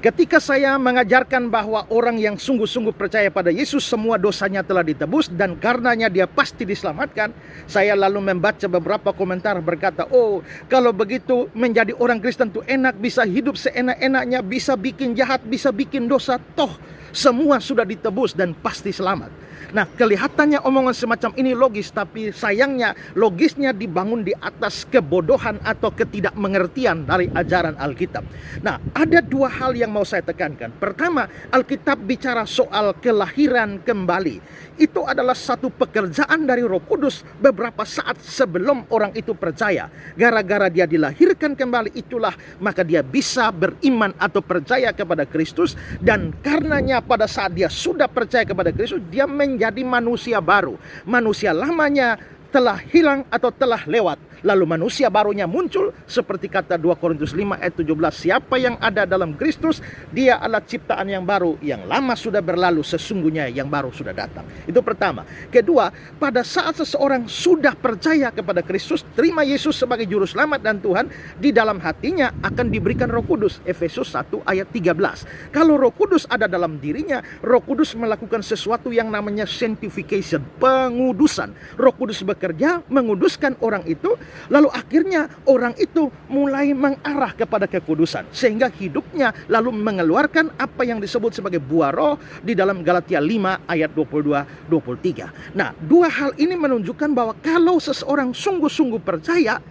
Ketika saya mengajarkan bahwa orang yang sungguh-sungguh percaya pada Yesus semua dosanya telah ditebus dan karenanya dia pasti diselamatkan, saya lalu membaca beberapa komentar berkata, oh kalau begitu menjadi orang Kristen tuh enak, bisa hidup seenak-enaknya, bisa bikin jahat, bisa bikin dosa, toh semua sudah ditebus dan pasti selamat. Nah, kelihatannya omongan semacam ini logis, tapi sayangnya logisnya dibangun di atas kebodohan atau ketidakmengertian dari ajaran Alkitab. Nah, ada dua hal yang mau saya tekankan. Pertama, Alkitab bicara soal kelahiran kembali. Itu adalah satu pekerjaan dari Roh Kudus beberapa saat sebelum orang itu percaya. Gara-gara dia dilahirkan kembali itulah maka dia bisa beriman atau percaya kepada Kristus, dan karenanya pada saat dia sudah percaya kepada Kristus, dia menjadi manusia baru. Manusia lamanya telah hilang atau telah lewat, lalu manusia barunya muncul, seperti kata 2 Korintus 5 ayat 17, siapa yang ada dalam Kristus, dia adalah ciptaan yang baru, yang lama sudah berlalu, sesungguhnya yang baru sudah datang. Itu pertama. Kedua, pada saat seseorang sudah percaya kepada Kristus, terima Yesus sebagai juru selamat dan Tuhan, di dalam hatinya akan diberikan Roh Kudus. Efesus 1 ayat 13. Kalau Roh Kudus ada dalam dirinya, Roh Kudus melakukan sesuatu yang namanya sanctification, pengudusan. Roh Kudus bekerja menguduskan orang itu, lalu akhirnya orang itu mulai mengarah kepada kekudusan, sehingga hidupnya lalu mengeluarkan apa yang disebut sebagai buah roh di dalam Galatia 5 ayat 22-23. Nah, dua hal ini menunjukkan bahwa kalau seseorang sungguh-sungguh percaya,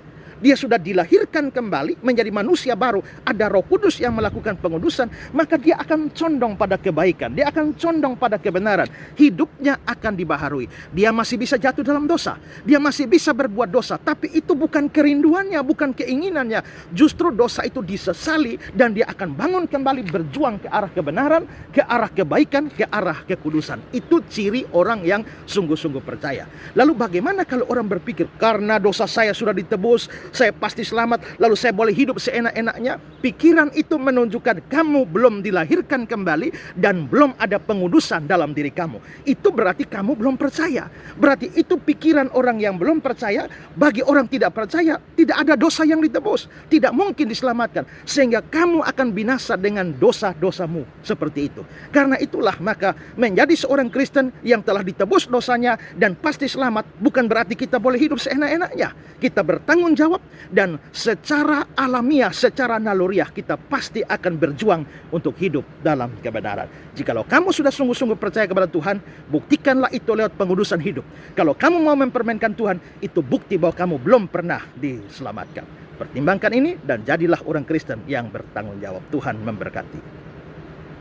dia sudah dilahirkan kembali menjadi manusia baru, ada Roh Kudus yang melakukan pengudusan, maka dia akan condong pada kebaikan, dia akan condong pada kebenaran, hidupnya akan dibaharui. Dia masih bisa jatuh dalam dosa, dia masih bisa berbuat dosa, tapi itu bukan kerinduannya, bukan keinginannya. Justru dosa itu disesali dan dia akan bangun kembali, berjuang ke arah kebenaran, ke arah kebaikan, ke arah kekudusan. Itu ciri orang yang sungguh-sungguh percaya. Lalu bagaimana kalau orang berpikir, karena dosa saya sudah ditebus, saya pasti selamat, lalu saya boleh hidup seenak-enaknya? Pikiran itu menunjukkan kamu belum dilahirkan kembali dan belum ada pengudusan dalam diri kamu. Itu berarti kamu belum percaya. Berarti itu pikiran orang yang belum percaya. Bagi orang tidak percaya, tidak ada dosa yang ditebus, tidak mungkin diselamatkan, sehingga kamu akan binasa dengan dosa-dosamu. Seperti itu. Karena itulah maka menjadi seorang Kristen yang telah ditebus dosanya dan pasti selamat, bukan berarti kita boleh hidup seenak-enaknya. Kita bertanggung jawab, dan secara alamiah, secara naluriah kita pasti akan berjuang untuk hidup dalam kebenaran. Jikalau kamu sudah sungguh-sungguh percaya kepada Tuhan, buktikanlah itu lewat pengudusan hidup. Kalau kamu mau mempermainkan Tuhan, itu bukti bahwa kamu belum pernah diselamatkan. Pertimbangkan ini dan jadilah orang Kristen yang bertanggung jawab. Tuhan memberkati.